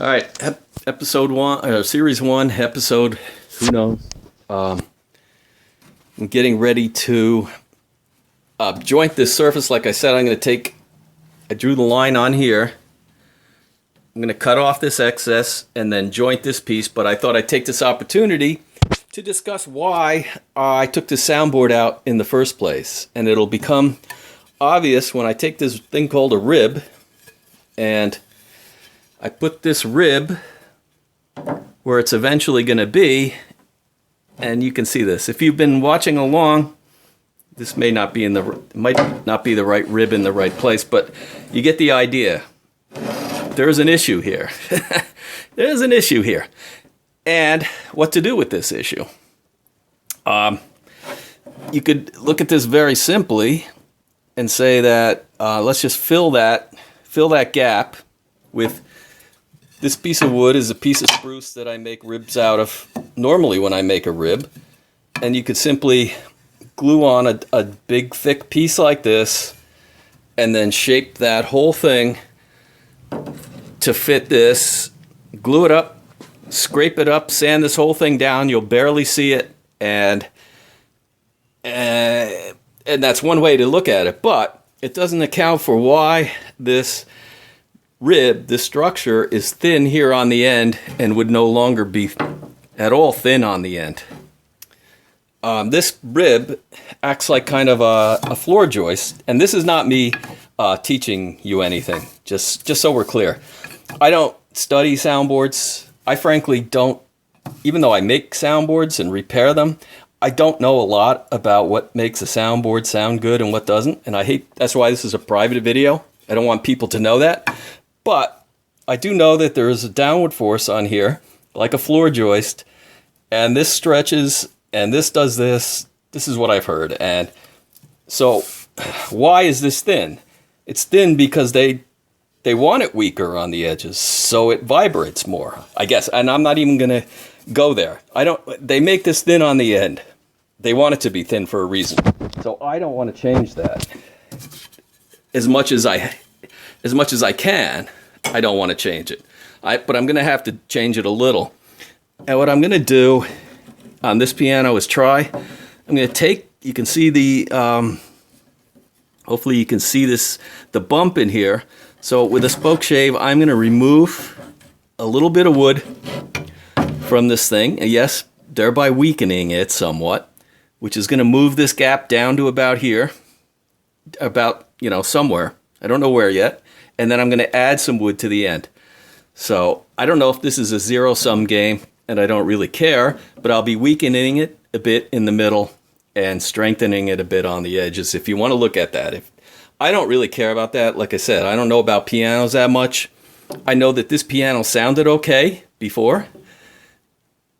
All right, episode one, series one, episode, who knows? I'm getting ready to joint this surface. Like I said, I drew the line on here. I'm going to cut off this excess and then joint this piece, but I thought I'd take this opportunity to discuss why I took this soundboard out in the first place. And it'll become obvious when I take this thing called a rib and I put this rib where it's eventually going to be, and you can see this. If you've been watching along, this might not be the right rib in the right place, but you get the idea. There's an issue here. There's an issue here. And what to do with this issue? You could look at this very simply and say that let's just fill that gap with. This piece of wood is a piece of spruce that I make ribs out of normally when I make a rib. And you could simply glue on a big thick piece like this and then shape that whole thing to fit this. Glue it up, scrape it up, sand this whole thing down. You'll barely see it. And that's one way to look at it. But it doesn't account for why this rib, this structure, is thin here on the end and would no longer be at all thin on the end. This rib acts like kind of a floor joist, and this is not me teaching you anything, just so we're clear. I don't study soundboards. I frankly don't, even though I make soundboards and repair them, I don't know a lot about what makes a soundboard sound good and what doesn't, and that's why this is a private video. I don't want people to know that. But I do know that there is a downward force on here, like a floor joist, and this stretches, and this does this. This is what I've heard. And so why is this thin? It's thin because they want it weaker on the edges, so it vibrates more, I guess. And I'm not even going to go there. They make this thin on the end. They want it to be thin for a reason. So I don't want to change that. As much as I can, I don't want to change it. But I'm going to have to change it a little. And what I'm going to do on this piano is I'm going to take, you can see hopefully you can see the bump in here. So with a spoke shave, I'm going to remove a little bit of wood from this thing. And yes, thereby weakening it somewhat, which is going to move this gap down to about here, about, somewhere. I don't know where yet. And then I'm going to add some wood to the end. So I don't know if this is a zero-sum game, and I don't really care, but I'll be weakening it a bit in the middle and strengthening it a bit on the edges if you want to look at that. I don't really care about that. Like I said, I don't know about pianos that much. I know that this piano sounded okay before.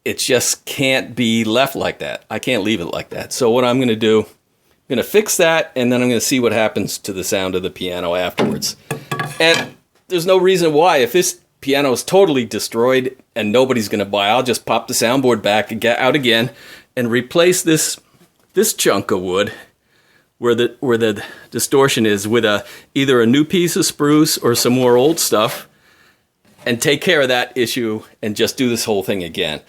It just can't be left like that. I can't leave it like that. So what I'm going to do, I'm going to fix that, and then I'm going to see what happens to the sound of the piano afterwards. And there's no reason why. If this piano is totally destroyed and nobody's going to buy, I'll just pop the soundboard back and get out again and replace this chunk of wood where the distortion is with either a new piece of spruce or some more old stuff, and take care of that issue and just do this whole thing again.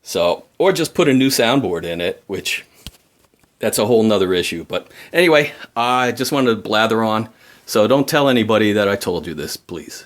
So, or just put a new soundboard in it, which that's a whole nother issue. But anyway, I just wanted to blather on. So don't tell anybody that I told you this, please.